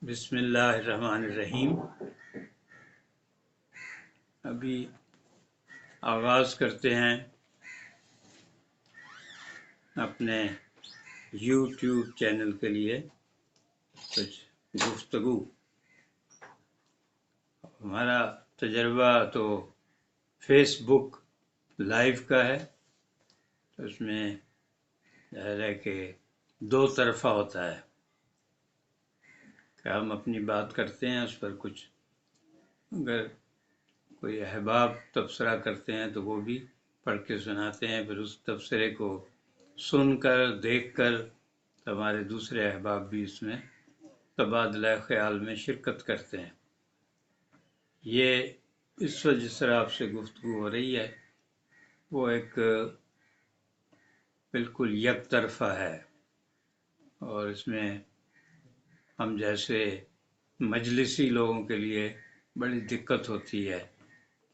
بسم اللہ الرحمن الرحیم۔ ابھی آغاز کرتے ہیں اپنے یوٹیوب چینل کے لیے کچھ گفتگو۔ ہمارا تجربہ تو فیس بک لائیو کا ہے، اس میں ظاہر ہے کہ دو طرفہ ہوتا ہے کہ ہم اپنی بات کرتے ہیں، اس پر کچھ اگر کوئی احباب تبصرہ کرتے ہیں تو وہ بھی پڑھ کے سناتے ہیں، پھر اس تبصرے کو سن کر دیکھ کر ہمارے دوسرے احباب بھی اس میں تبادلہ خیال میں شرکت کرتے ہیں۔ یہ اس وقت جس طرح آپ سے گفتگو ہو رہی ہے وہ ایک بالکل یک طرفہ ہے، اور اس میں ہم جیسے مجلسی لوگوں کے لیے بڑی دقت ہوتی ہے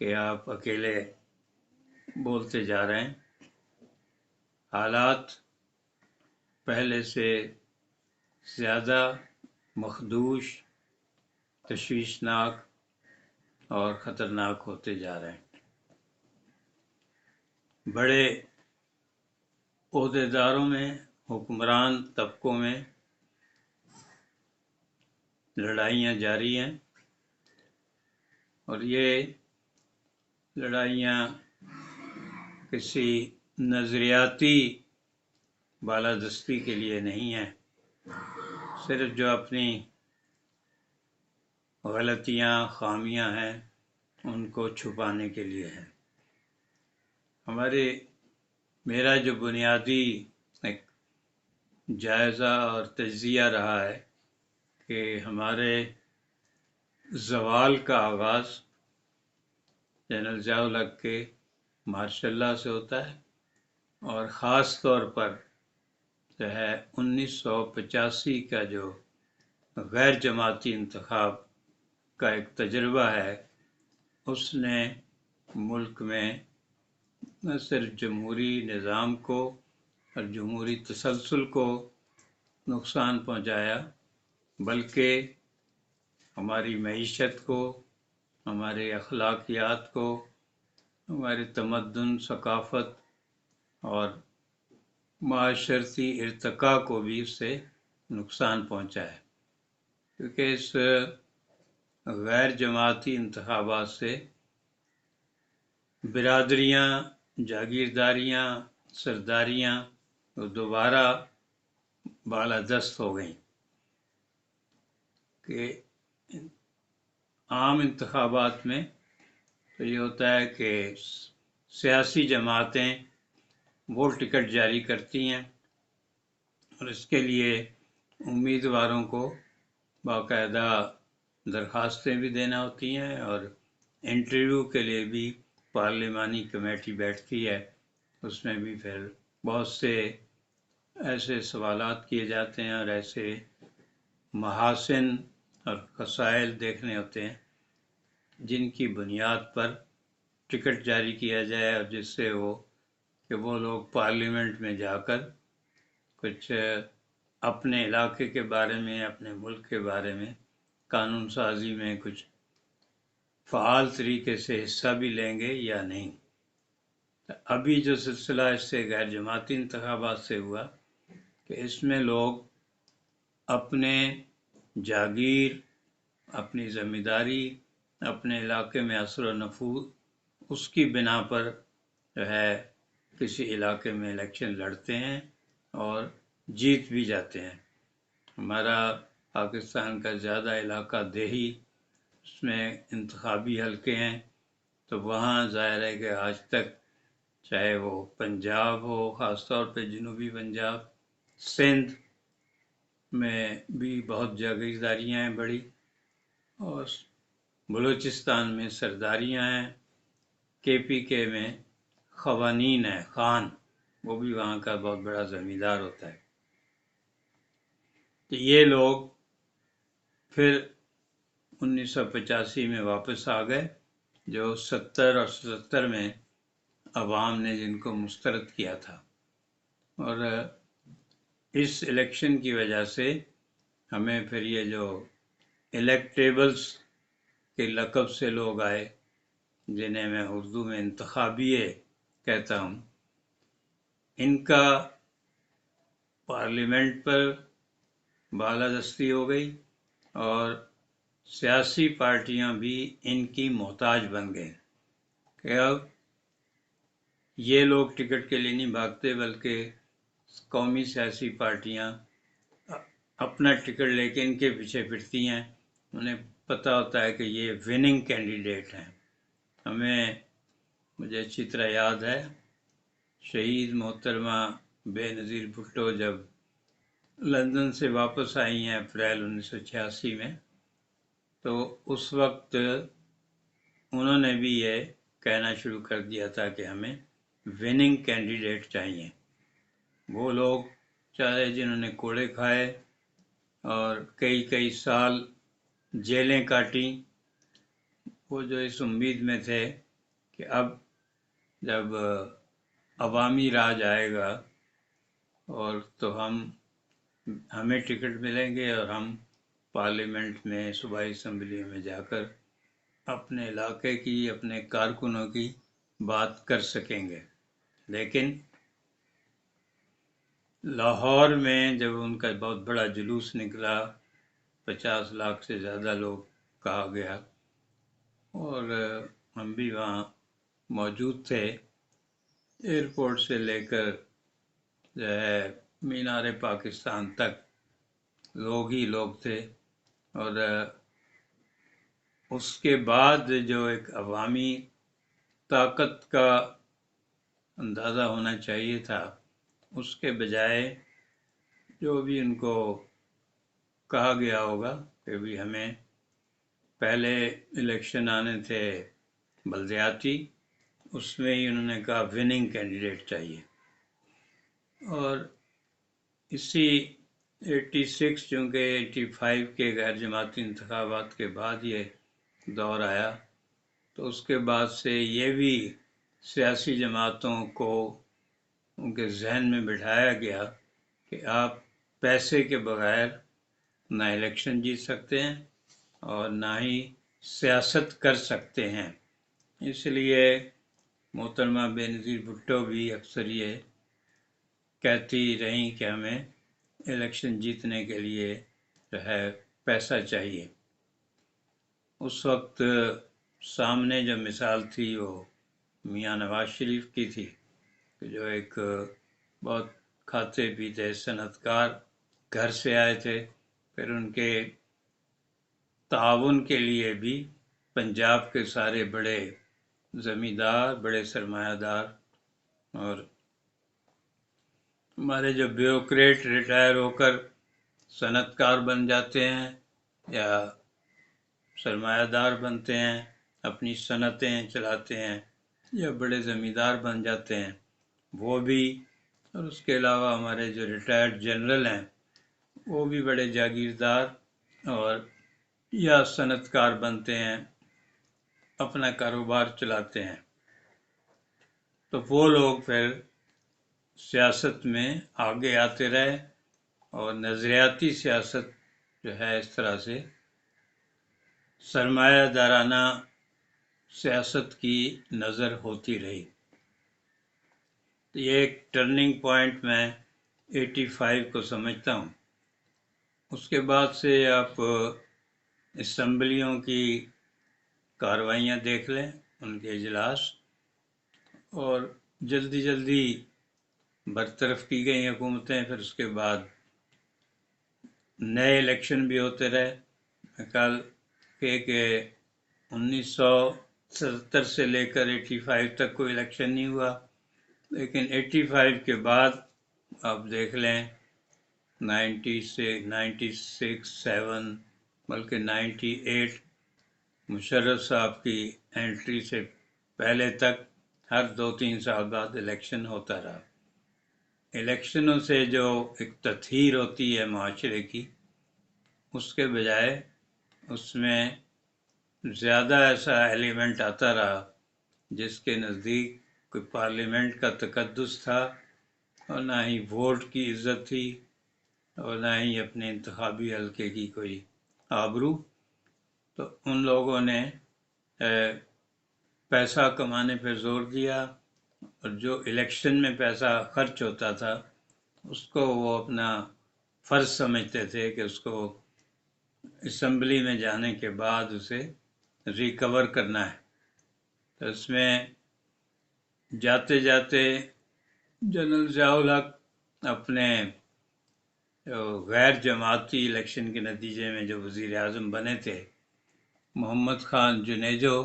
کہ آپ اکیلے بولتے جا رہے ہیں۔ حالات پہلے سے زیادہ مخدوش، تشویشناک اور خطرناک ہوتے جا رہے ہیں۔ بڑے عہدیداروں میں، حکمران طبقوں میں لڑائیاں جاری ہیں، اور یہ لڑائیاں کسی نظریاتی بالادستی کے لیے نہیں ہیں، صرف جو اپنی غلطیاں، خامیاں ہیں ان کو چھپانے کے لیے ہے۔ میرا جو بنیادی ایک جائزہ اور تجزیہ رہا ہے کہ ہمارے زوال کا آغاز جنرل ضیاء الحق کے ماشاء اللہ سے ہوتا ہے، اور خاص طور پر جو ہے 1985 کا جو غیر جماعتی انتخاب کا ایک تجربہ ہے، اس نے ملک میں نہ صرف جمہوری نظام کو اور جمہوری تسلسل کو نقصان پہنچایا، بلکہ ہماری معیشت کو، ہمارے اخلاقیات کو، ہمارے تمدن، ثقافت اور معاشرتی ارتقاء کو بھی اس سے نقصان پہنچا ہے، کیونکہ اس غیر جماعتی انتخابات سے برادریاں، جاگیرداریاں، سرداریاں دوبارہ بالادست ہو گئیں کہ عام انتخابات میں تو یہ ہوتا ہے کہ سیاسی جماعتیں وہ ٹکٹ جاری کرتی ہیں، اور اس کے لیے امیدواروں کو باقاعدہ درخواستیں بھی دینا ہوتی ہیں، اور انٹرویو کے لیے بھی پارلیمانی کمیٹی بیٹھتی ہے، اس میں بھی پھر بہت سے ایسے سوالات کیے جاتے ہیں اور ایسے محاسن اور خصائل دیکھنے ہوتے ہیں جن کی بنیاد پر ٹکٹ جاری کیا جائے، اور جس سے وہ لوگ پارلیمنٹ میں جا کر کچھ اپنے علاقے کے بارے میں، اپنے ملک کے بارے میں قانون سازی میں کچھ فعال طریقے سے حصہ بھی لیں گے یا نہیں۔ ابھی جو سلسلہ اس سے غیر جماعتی انتخابات سے ہوا کہ اس میں لوگ اپنے جاگیر، اپنی ذمہ داری، اپنے علاقے میں اثر و نفوذ، اس کی بنا پر جو ہے کسی علاقے میں الیکشن لڑتے ہیں اور جیت بھی جاتے ہیں۔ ہمارا پاکستان کا زیادہ علاقہ دیہی، اس میں انتخابی حلقے ہیں، تو وہاں ظاہر ہے کہ آج تک چاہے وہ پنجاب ہو، خاص طور پہ جنوبی پنجاب، سندھ میں بھی بہت جاگیرداریاں ہیں بڑی، اور بلوچستان میں سرداریاں ہیں، کے پی کے میں قوانین ہیں، خان، وہ بھی وہاں کا بہت بڑا زمیندار ہوتا ہے۔ تو یہ لوگ پھر 1985 میں واپس آ گئے، جو 70 اور 77 میں عوام نے جن کو مسترد کیا تھا، اور اس الیکشن کی وجہ سے ہمیں پھر یہ جو الیکٹیبلز کے لقب سے لوگ آئے، جنہیں میں اردو میں انتخابیے کہتا ہوں، ان کا پارلیمنٹ پر بالادستی ہو گئی اور سیاسی پارٹیاں بھی ان کی محتاج بن گئیں کہ اب یہ لوگ ٹکٹ کے لیے نہیں بھاگتے، بلکہ قومی سیاسی پارٹیاں اپنا ٹکٹ لے کے ان کے پیچھے پھرتی ہیں۔ انہیں پتہ ہوتا ہے کہ یہ وننگ کینڈیڈیٹ ہیں۔ مجھے اچھی طرح یاد ہے شہید محترمہ بے نظیر بھٹو جب لندن سے واپس آئی ہیں اپریل 1986 میں، تو اس وقت انہوں نے بھی یہ کہنا شروع کر دیا تھا کہ ہمیں وننگ کینڈیڈیٹ چاہیے۔ وہ لوگ چاہے جنہوں نے کوڑے کھائے اور کئی سال جیلیں کاٹی، وہ جو اس امید میں تھے کہ اب جب عوامی راج آئے گا اور تو ہمیں ٹکٹ ملیں گے اور ہم پارلیمنٹ میں صوبائی اسمبلی میں جا کر اپنے علاقے کی، اپنے کارکنوں کی بات کر سکیں گے۔ لیکن لاہور میں جب ان کا بہت بڑا جلوس نکلا، 50 لاکھ سے زیادہ لوگ کہا گیا، اور ہم بھی وہاں موجود تھے، ایئرپورٹ سے لے کر جو ہے مینار پاکستان تک لوگ ہی لوگ تھے، اور اس کے بعد جو ایک عوامی طاقت کا اندازہ ہونا چاہیے تھا، اس کے بجائے جو بھی ان کو کہا گیا ہوگا کہ بھی ہمیں پہلے الیکشن آنے تھے بلدیاتی، اس میں ہی انہوں نے کہا وننگ کینڈیڈیٹ چاہیے۔ اور اسی 86 چونکہ 85 کے غیر جماعتی انتخابات کے بعد یہ دور آیا، تو اس کے بعد سے یہ بھی سیاسی جماعتوں کو ان کے ذہن میں بٹھایا گیا کہ آپ پیسے کے بغیر نہ الیکشن جیت سکتے ہیں اور نہ ہی سیاست کر سکتے ہیں۔ اس لیے محترمہ بے نظیر بھٹو بھی اکثر یہ کہتی رہیں کہ ہمیں الیکشن جیتنے کے لیے جو ہے پیسہ چاہیے۔ اس وقت سامنے جو مثال تھی وہ میاں نواز شریف کی تھی، کہ جو ایک بہت کھاتے پیتے صنعت کار گھر سے آئے تھے، پھر ان کے تعاون کے لیے بھی پنجاب کے سارے بڑے زمیندار، بڑے سرمایہ دار اور ہمارے جو بیوروکریٹ ریٹائر ہو کر صنعت کار بن جاتے ہیں یا سرمایہ دار بنتے ہیں، اپنی صنعتیں چلاتے ہیں یا بڑے زمیندار بن جاتے ہیں، وہ بھی، اور اس کے علاوہ ہمارے جو ریٹائرڈ جنرل ہیں وہ بھی بڑے جاگیردار اور یا صنعت کار بنتے ہیں، اپنا کاروبار چلاتے ہیں۔ تو وہ لوگ پھر سیاست میں آگے آتے رہے اور نظریاتی سیاست جو ہے اس طرح سے سرمایہ دارانہ سیاست کی نظر ہوتی رہی۔ یہ ایک ٹرننگ پوائنٹ میں 85 کو سمجھتا ہوں۔ اس کے بعد سے آپ اسمبلیوں کی کاروائیاں دیکھ لیں، ان کے اجلاس، اور جلدی برطرف کی گئی حکومتیں، پھر اس کے بعد نئے الیکشن بھی ہوتے رہے۔ کل کہ 1977 سے لے کر 85 تک کوئی الیکشن نہیں ہوا، لیکن 85 کے بعد آپ دیکھ لیں 96، 7 بلکہ 98 مشرف صاحب کی انٹری سے پہلے تک ہر 2-3 سال بعد الیکشن ہوتا رہا۔ الیکشنوں سے جو ایک تطہیر ہوتی ہے معاشرے کی، اس کے بجائے اس میں زیادہ ایسا ایلیمنٹ آتا رہا جس کے نزدیک کوئی پارلیمنٹ کا تقدس تھا، اور نہ ہی ووٹ کی عزت تھی، اور نہ ہی اپنے انتخابی حلقے کی کوئی آبرو۔ تو ان لوگوں نے پیسہ کمانے پہ زور دیا، اور جو الیکشن میں پیسہ خرچ ہوتا تھا اس کو وہ اپنا فرض سمجھتے تھے کہ اس کو اسمبلی میں جانے کے بعد اسے ریکور کرنا ہے۔ تو اس میں جاتے جاتے جنرل ضیاء الحق اپنے غیر جماعتی الیکشن کے نتیجے میں جو وزیر اعظم بنے تھے، محمد خان جنیجو،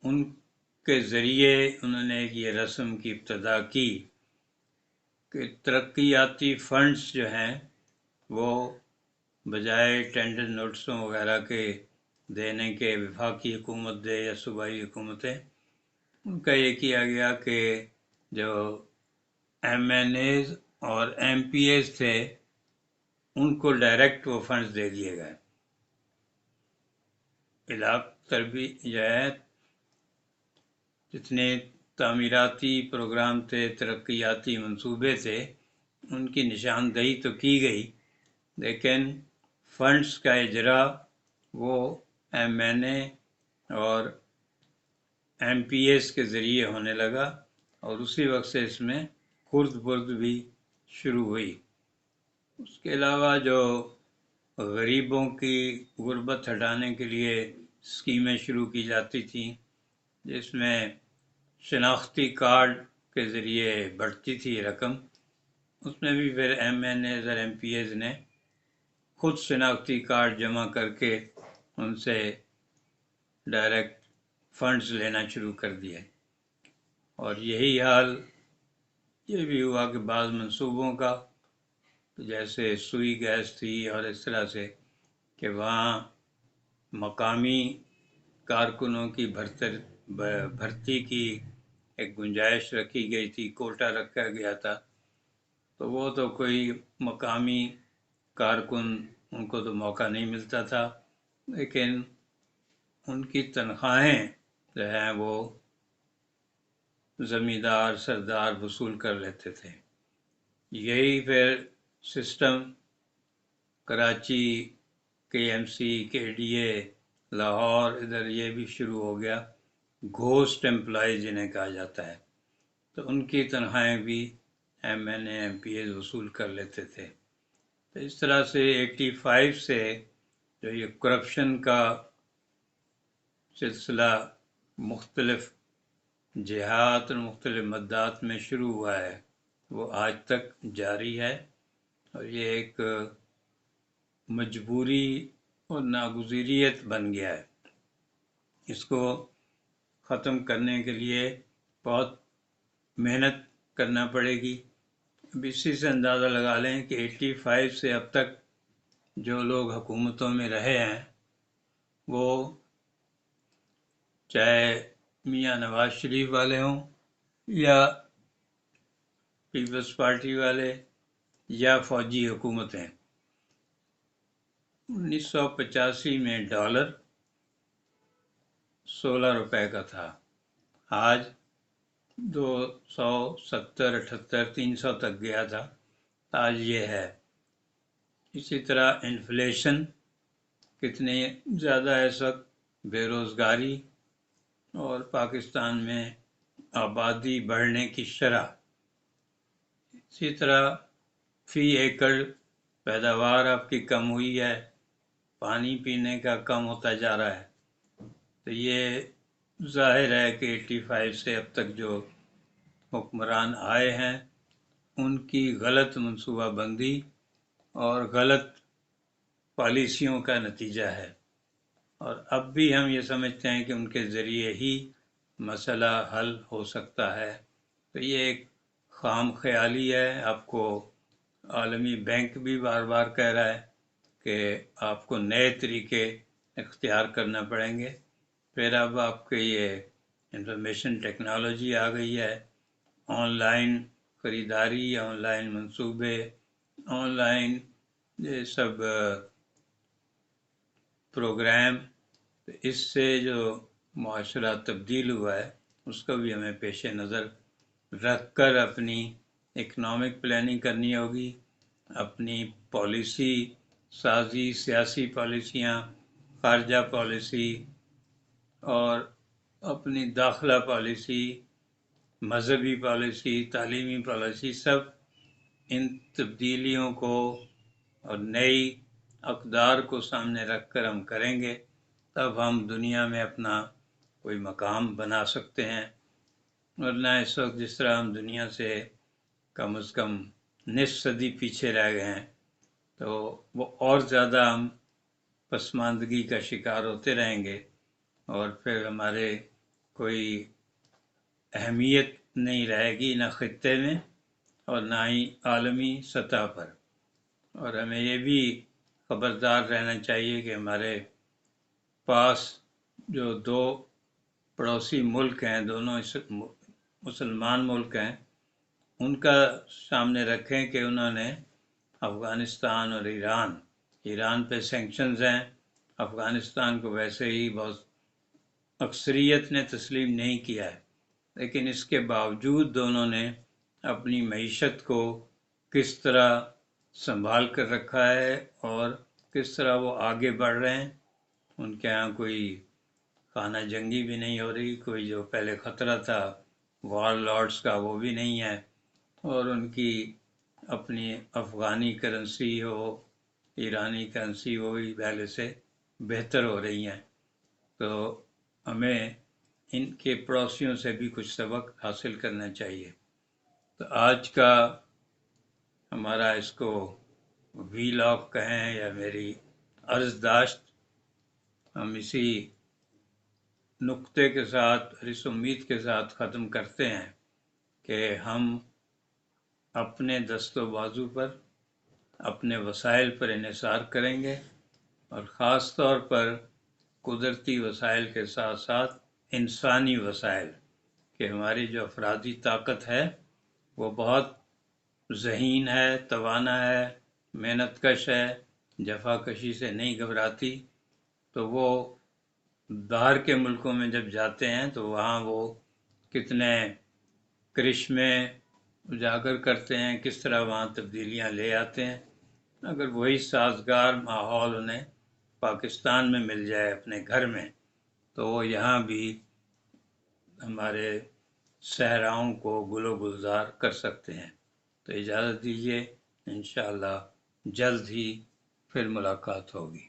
ان کے ذریعے انہوں نے یہ رسم کی ابتدا کی کہ ترقیاتی فنڈز جو ہیں وہ بجائے ٹینڈر نوٹسوں وغیرہ کے دینے کے وفاقی حکومت دے یا صوبائی حکومتیں، ان کا یہ کیا گیا کہ جو ایم این ایز اور ایم پی ایز تھے ان کو ڈائریکٹ وہ فنڈز دے دیے گئے۔ علاقہ تربی جو ہے جتنے تعمیراتی پروگرام تھے، ترقیاتی منصوبے تھے، ان کی نشاندہی تو کی گئی، لیکن فنڈز کا اجرا وہ ایم این اے اور ایم پی ایس کے ذریعے ہونے لگا، اور اسی وقت سے اس میں خرد برد بھی شروع ہوئی۔ اس کے علاوہ جو غریبوں کی غربت ہٹانے کے لیے اسکیمیں شروع کی جاتی تھیں، جس میں شناختی کارڈ کے ذریعے بڑھتی تھی رقم، اس میں بھی پھر ایم این ایز اور ایم پی ایز نے خود شناختی کارڈ جمع کر کے ان سے ڈائریکٹ فنڈز لینا شروع کر دیا۔ اور یہی حال یہ بھی ہوا کہ بعض منصوبوں کا، جیسے سوئی گیس تھی اور اس طرح سے، کہ وہاں مقامی کارکنوں کی بھرتی کی ایک گنجائش رکھی گئی تھی، کوٹا رکھا گیا تھا، تو وہ تو کوئی مقامی کارکن، ان کو تو موقع نہیں ملتا تھا، لیکن ان کی تنخواہیں جو ہیں وہ زمیندار سردار وصول کر لیتے تھے۔ یہی پھر سسٹم کراچی، کے ایم سی، کے ڈی اے، لاہور، ادھر یہ بھی شروع ہو گیا، گھوسٹ امپلائیز جنہیں کہا جاتا ہے، تو ان کی تنخواہیں بھی ایم این اے، ایم پی ایز وصول کر لیتے تھے۔ تو اس طرح سے 85 سے جو یہ کرپشن کا سلسلہ مختلف جہات اور مختلف مدات میں شروع ہوا ہے، وہ آج تک جاری ہے، اور یہ ایک مجبوری اور ناگزیریت بن گیا ہے۔ اس کو ختم کرنے کے لیے بہت محنت کرنا پڑے گی۔ اب اسی سے اندازہ لگا لیں کہ 85 سے اب تک جو لوگ حکومتوں میں رہے ہیں، وہ چاہے میاں نواز شریف والے ہوں یا پیپلز پارٹی والے یا فوجی حکومتیں۔ 1985 میں ڈالر 16 روپے کا تھا، آج 270، 78، 300 تک گیا تھا، آج یہ ہے۔ اسی طرح انفلیشن کتنی زیادہ ہے اس وقت، بے روزگاری اور پاکستان میں آبادی بڑھنے کی شرح، اسی طرح فی ایکڑ پیداوار آپ کی کم ہوئی ہے، پانی پینے کا کم ہوتا جا رہا ہے۔ تو یہ ظاہر ہے کہ 85 سے اب تک جو حکمران آئے ہیں ان کی غلط منصوبہ بندی اور غلط پالیسیوں کا نتیجہ ہے، اور اب بھی ہم یہ سمجھتے ہیں کہ ان کے ذریعے ہی مسئلہ حل ہو سکتا ہے۔ تو یہ ایک خام خیالی ہے۔ آپ کو عالمی بینک بھی بار بار کہہ رہا ہے کہ آپ کو نئے طریقے اختیار کرنا پڑیں گے۔ پھر اب آپ کے یہ انفارمیشن ٹیکنالوجی آ گئی ہے، آن لائن خریداری، آن لائن منصوبے، آن لائن یہ سب پروگرام، اس سے جو معاشرہ تبدیل ہوا ہے اس کو بھی ہمیں پیش نظر رکھ کر اپنی اکنامک پلاننگ کرنی ہوگی، اپنی پالیسی سازی، سیاسی پالیسیاں خارجہ پالیسی اور اپنی داخلہ پالیسی، مذہبی پالیسی، تعلیمی پالیسی، سب ان تبدیلیوں کو اور نئی اقدار کو سامنے رکھ کر ہم کریں گے، تب ہم دنیا میں اپنا کوئی مقام بنا سکتے ہیں۔ ورنہ اس وقت جس طرح ہم دنیا سے کم از کم نصف صدی پیچھے رہ گئے ہیں، تو وہ اور زیادہ ہم پسماندگی کا شکار ہوتے رہیں گے، اور پھر ہمارے کوئی اہمیت نہیں رہے گی، نہ خطے میں اور نہ ہی عالمی سطح پر۔ اور ہمیں یہ بھی خبردار رہنا چاہیے کہ ہمارے پاس جو دو پڑوسی ملک ہیں، دونوں مسلمان ملک ہیں، ان کا سامنے رکھیں کہ انہوں نے افغانستان اور ایران پہ سینکشنز ہیں، افغانستان کو ویسے ہی بہت اکثریت نے تسلیم نہیں کیا ہے، لیکن اس کے باوجود دونوں نے اپنی معیشت کو کس طرح سنبھال کر رکھا ہے اور کس طرح وہ آگے بڑھ رہے ہیں۔ ان کے ہاں کوئی خانہ جنگی بھی نہیں ہو رہی، کوئی جو پہلے خطرہ تھا وار لارڈز کا وہ بھی نہیں ہے، اور ان کی اپنی افغانی کرنسی ہو، ایرانی کرنسی وہ بھی پہلے سے بہتر ہو رہی ہیں۔ تو ہمیں ان کے پڑوسیوں سے بھی کچھ سبق حاصل کرنا چاہیے۔ تو آج کا ہمارا اس کو ویلاگ کہیں یا میری عرض داشت، ہم اسی نقطے کے ساتھ اور اس امید کے ساتھ ختم کرتے ہیں کہ ہم اپنے دست و بازو پر، اپنے وسائل پر انحصار کریں گے، اور خاص طور پر قدرتی وسائل کے ساتھ ساتھ انسانی وسائل، کہ ہماری جو افرادی طاقت ہے وہ بہت ذہین ہے، توانا ہے، محنت کش ہے، جفا کشی سے نہیں گھبراتی، تو وہ باہر کے ملکوں میں جب جاتے ہیں تو وہاں وہ کتنے کرشمے اجاگر کرتے ہیں، کس طرح وہاں تبدیلیاں لے آتے ہیں۔ اگر وہی سازگار ماحول انہیں پاکستان میں مل جائے اپنے گھر میں، تو وہ یہاں بھی ہمارے صحراؤں کو گل و گلزار کر سکتے ہیں۔ تو اجازت دیجیے، انشاءاللہ جلد ہی پھر ملاقات ہوگی۔